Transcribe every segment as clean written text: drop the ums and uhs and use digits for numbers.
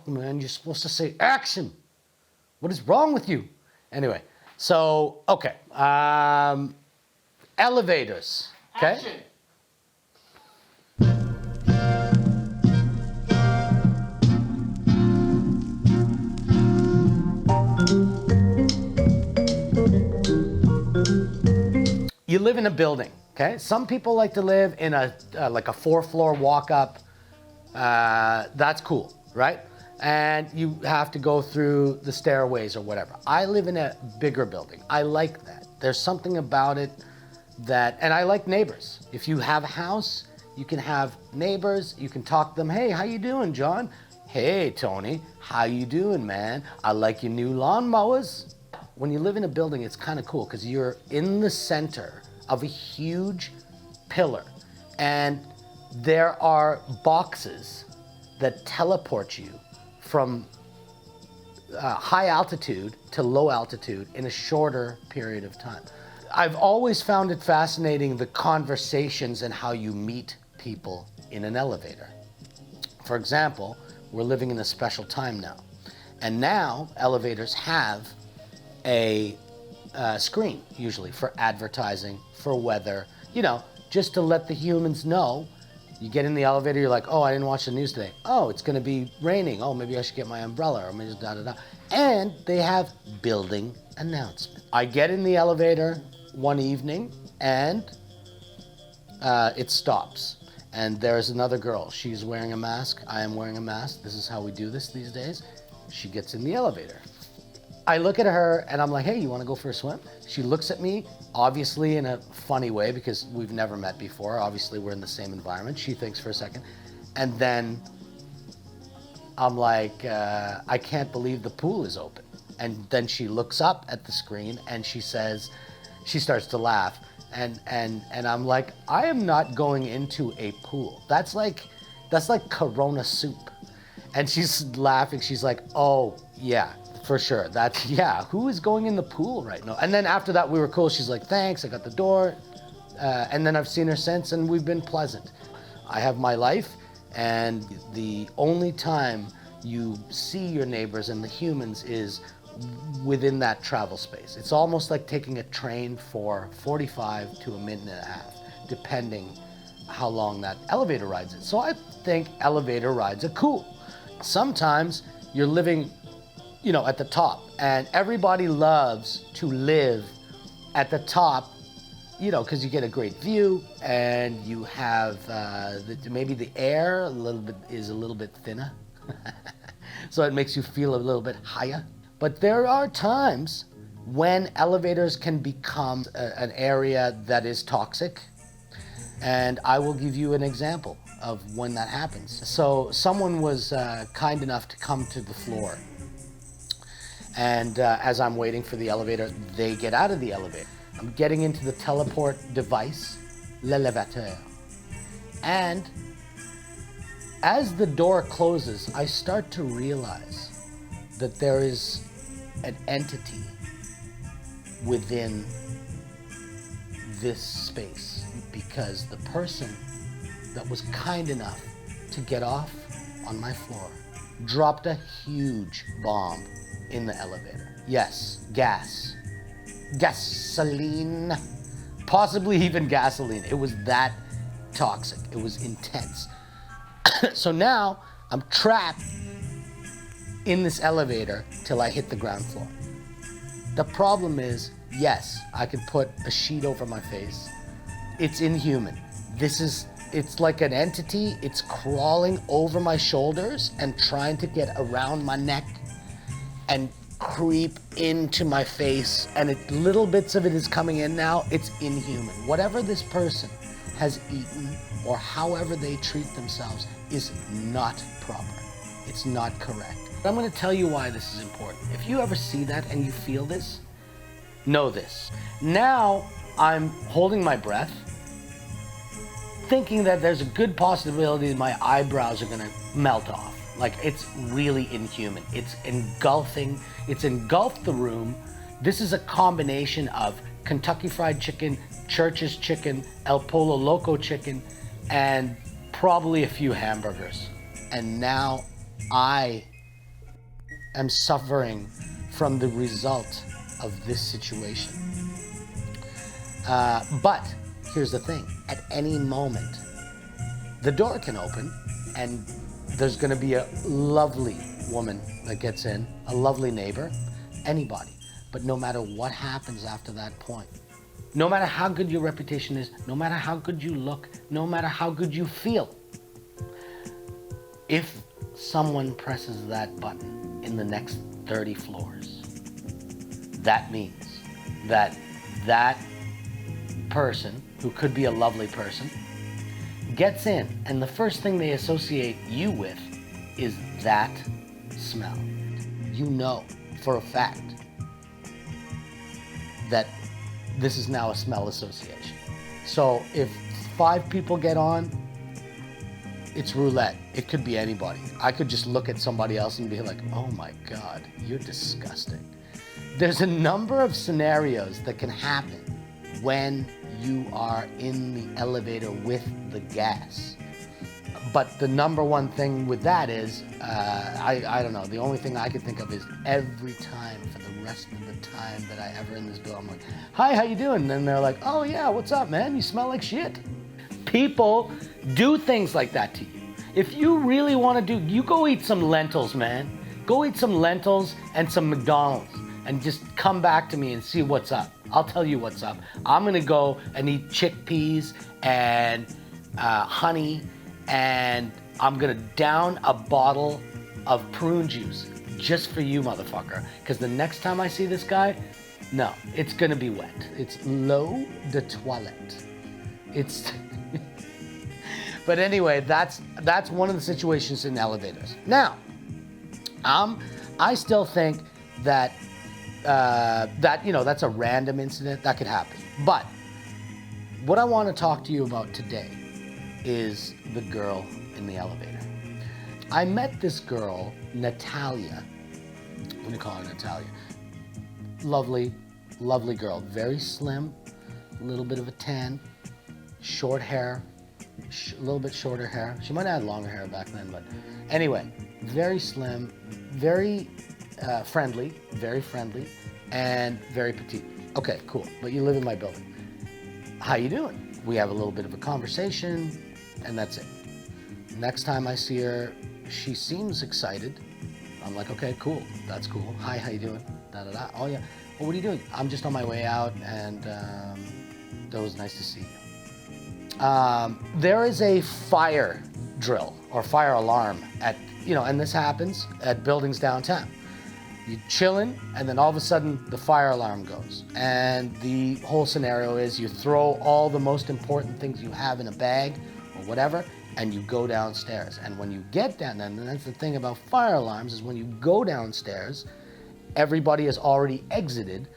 man, you're supposed to say action. What is wrong with you? Anyway, so, okay. Elevators, okay? Action. You live in a building, okay? Some people like to live in a like a 4-floor walk-up. That's cool, right? And you have to go through the stairways or whatever. I live in a bigger building. I like that. There's something about it that, and I like neighbors. If you have a house, you can have neighbors. You can talk to them. Hey, how you doing, John? Hey, Tony, how you doing, man? I like your new lawnmowers. When you live in a building, it's kind of cool because you're in the center of a huge pillar, and there are boxes that teleport you from high altitude to low altitude in a shorter period of time. I've always found it fascinating, the conversations and how you meet people in an elevator. For example, we're living in a special time now, and now elevators have a screen, usually for advertising, for weather, you know, just to let the humans know. You get in the elevator, you're like, oh, I didn't watch the news today. Oh, it's gonna be raining. Oh, maybe I should get my umbrella, or maybe just da-da-da. And they have building announcements. I get in the elevator one evening and it stops. And there's another girl. She's wearing a mask. I am wearing a mask. This is how we do this these days. She gets in the elevator. I look at her and I'm like, hey, you wanna go for a swim? She looks at me, obviously in a funny way because we've never met before. Obviously we're in the same environment. She thinks for a second. And then I'm like, I can't believe the pool is open. And then she looks up at the screen and she says, she starts to laugh. And I'm like, I am not going into a pool. That's like Corona soup. And she's laughing. She's like, oh yeah, for sure. That's, yeah, who is going in the pool right now? And then after that, we were cool. She's like, thanks, I got the door. And then I've seen her since, and we've been pleasant. I have my life, and the only time you see your neighbors and the humans is within that travel space. It's almost like taking a train for 45 to a minute and a half, depending how long that elevator rides is. So I think elevator rides are cool. Sometimes you're living, you know, at the top, and everybody loves to live at the top, you know, because you get a great view and you have maybe the air is a little bit thinner, so it makes you feel a little bit higher. But there are times when elevators can become an area that is toxic, and I will give you an example of when that happens. So someone was kind enough to come to the floor. And as I'm waiting for the elevator, they get out of the elevator. I'm getting into the teleport device, ELevateur. And as the door closes, I start to realize that there is an entity within this space, because the person that was kind enough to get off on my floor dropped a huge bomb in the elevator. Yes, gas. Gasoline. Possibly even gasoline. It was that toxic. It was intense. So now I'm trapped in this elevator till I hit the ground floor. The problem is, yes, I can put a sheet over my face. It's inhuman. It's like an entity. It's crawling over my shoulders and trying to get around my neck and creep into my face, and little bits of it is coming in now. It's inhuman. Whatever this person has eaten or however they treat themselves is not proper. It's not correct. I'm going to tell you why this is important. If you ever see that and you feel this, know this. Now I'm holding my breath, thinking that there's a good possibility that my eyebrows are going to melt off. Like, it's really inhuman. It's engulfed the room. This is a combination of Kentucky Fried Chicken, Church's Chicken, El Pollo Loco Chicken, and probably a few hamburgers. And now I am suffering from the result of this situation. But here's the thing, at any moment, the door can open and there's gonna be a lovely woman that gets in, a lovely neighbor, anybody. But no matter what happens after that point, no matter how good your reputation is, no matter how good you look, no matter how good you feel, if someone presses that button in the next 30 floors, that means that that person, who could be a lovely person, gets in, and the first thing they associate you with is that smell. You know for a fact that this is now a smell association. So if 5 people get on, it's roulette. It could be anybody. I could just look at somebody else and be like, oh my God, you're disgusting. There's a number of scenarios that can happen when you are in the elevator with the gas. But the number one thing with that is, I don't know, the only thing I can think of is every time for the rest of the time that I ever in this building, I'm like, hi, how you doing? And they're like, oh yeah, what's up, man? You smell like shit. People do things like that to you. If you really want to you go eat some lentils, man. Go eat some lentils and some McDonald's and just come back to me and see what's up. I'll tell you what's up. I'm gonna go and eat chickpeas and honey, and I'm gonna down a bottle of prune juice just for you, motherfucker. Because the next time I see this guy, no, it's gonna be wet. It's l'eau de toilette. It's, but anyway, that's one of the situations in elevators. Now, I still think that that's a random incident that could happen. But what I want to talk to you about today is the girl in the elevator. I met this girl, Natalia. I'm going to call her Natalia. Lovely, lovely girl. Very slim, a little bit of a tan, short hair, a little bit shorter hair. She might have had longer hair back then, but anyway, very slim, very friendly, and very petite. Okay, cool. But you live in my building. How you doing? We have a little bit of a conversation, and that's it. Next time I see her, she seems excited. I'm like, okay, cool. That's cool. Hi, how you doing? Da da da. Oh yeah. Well, what are you doing? I'm just on my way out, and that was nice to see you. There is a fire drill or fire alarm at, and this happens at buildings downtown. You're chilling, and then all of a sudden the fire alarm goes. And the whole scenario is you throw all the most important things you have in a bag or whatever, and you go downstairs. And when you get down, and that's the thing about fire alarms, is when you go downstairs, everybody has already exited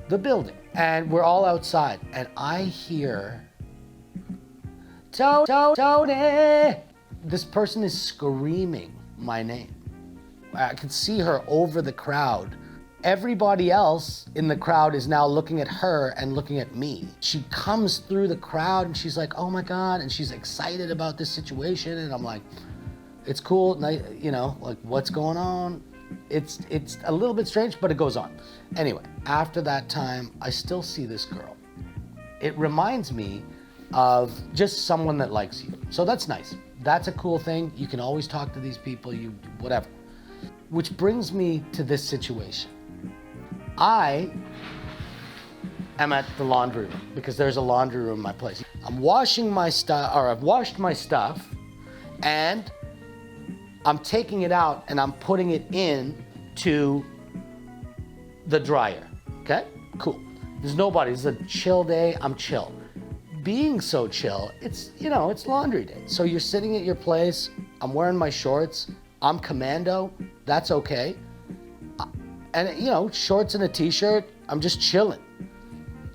the building. And we're all outside, and I hear, Tony! This person is screaming my name. I could see her over the crowd. Everybody else in the crowd is now looking at her and looking at me. She comes through the crowd and she's like, oh my God, and she's excited about this situation, and I'm like, it's cool, like, what's going on? It's a little bit strange, but it goes on. Anyway, after that time, I still see this girl. It reminds me of just someone that likes you. So that's nice. That's a cool thing. You can always talk to these people, whatever. Which brings me to this situation. I am at the laundry room because there's a laundry room in my place. I'm washing my stuff, or I've washed my stuff, and I'm taking it out and I'm putting it in to the dryer. Okay? Cool. There's nobody. It's a chill day. I'm chill. Being so chill, it's laundry day. So you're sitting at your place. I'm wearing my shorts. I'm commando. That's okay. And, shorts and a t-shirt, I'm just chilling.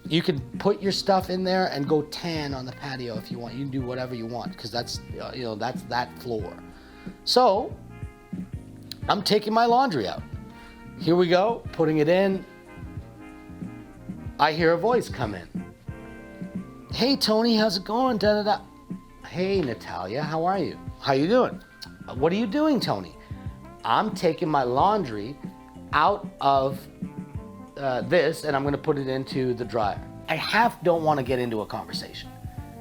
You can put your stuff in there and go tan on the patio if you want. You can do whatever you want because that's that floor. So, I'm taking my laundry out. Here we go, putting it in. I hear a voice come in. Hey, Tony, how's it going? Da, da, da. Hey, Natalia, how are you? How you doing? What are you doing, Tony? I'm taking my laundry out of this and I'm gonna put it into the dryer. I don't want to get into a conversation,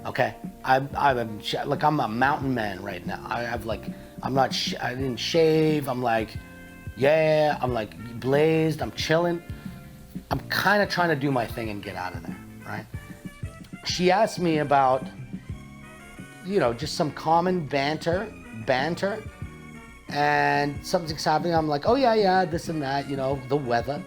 okay? I'm a mountain man right now. I didn't shave. I'm like blazed. I'm chilling. I'm kind of trying to do my thing and get out of there, right? She asked me about, just some common banter, and something's happening. I'm like, oh yeah, this and that, the weather.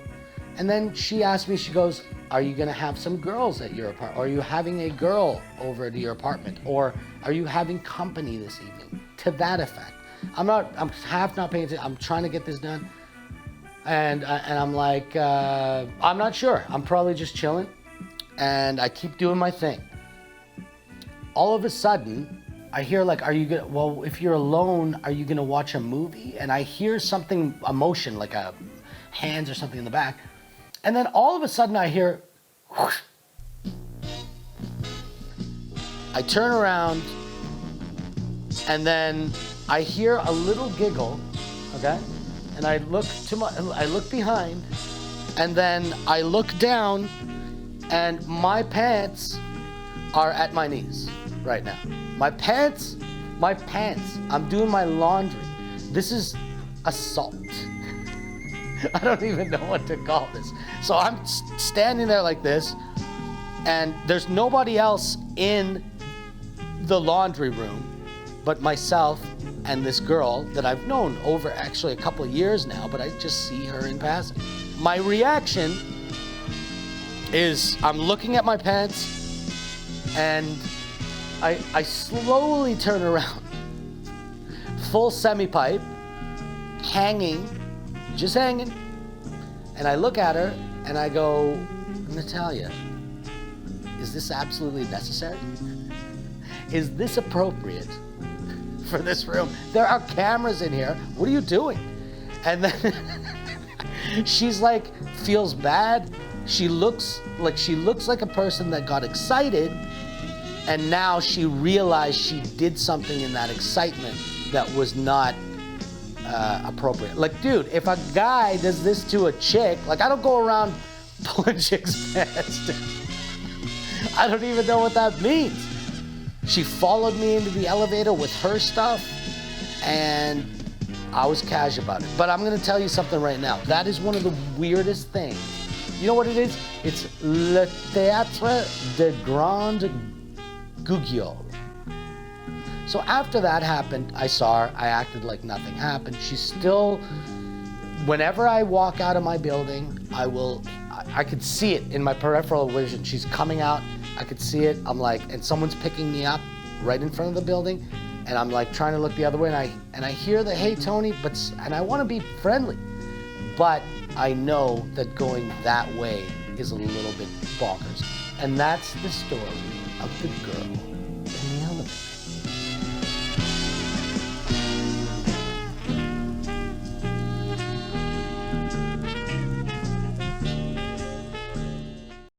And then she asked me, she goes, are you gonna have some girls at your apartment? Are you having a girl over to your apartment? Or are you having company this evening? To that effect. I'm half not paying attention. I'm trying to get this done. And I'm like, I'm not sure. I'm probably just chilling. And I keep doing my thing. All of a sudden, I hear if you're alone, are you gonna watch a movie? And I hear something, a motion, like a hands or something in the back. And then all of a sudden I hear, whoosh. I turn around and then I hear a little giggle, okay? And I look behind and then I look down and my pants are at my knees right now. My pants, I'm doing my laundry. This is assault. I don't even know what to call this. So I'm standing there like this, and there's nobody else in the laundry room but myself and this girl that I've known over actually a couple of years now, but I just see her in passing. My reaction is I'm looking at my pants, and I slowly turn around, full semi-pipe, just hanging. And I look at her and I go, Natalia, is this absolutely necessary? Is this appropriate for this room? There are cameras in here. What are you doing? And then she's like, feels bad. She looks like a person that got excited, and now she realized she did something in that excitement that was not appropriate. Like, dude, if a guy does this to a chick, I don't go around pulling chicks' pants down. I don't even know what that means. She followed me into the elevator with her stuff, and I was cash about it. But I'm gonna tell you something right now. That is one of the weirdest things. You know what it is? It's Le Théâtre de Grande Guignol. So after that happened, I saw her, I acted like nothing happened. She's still, whenever I walk out of my building, I could see it in my peripheral vision. She's coming out, I could see it. I'm like, and someone's picking me up right in front of the building, and I'm like trying to look the other way, and I hear the, hey Tony, and I want to be friendly, but I know that going that way is a little bit bonkers. And that's the story of the girl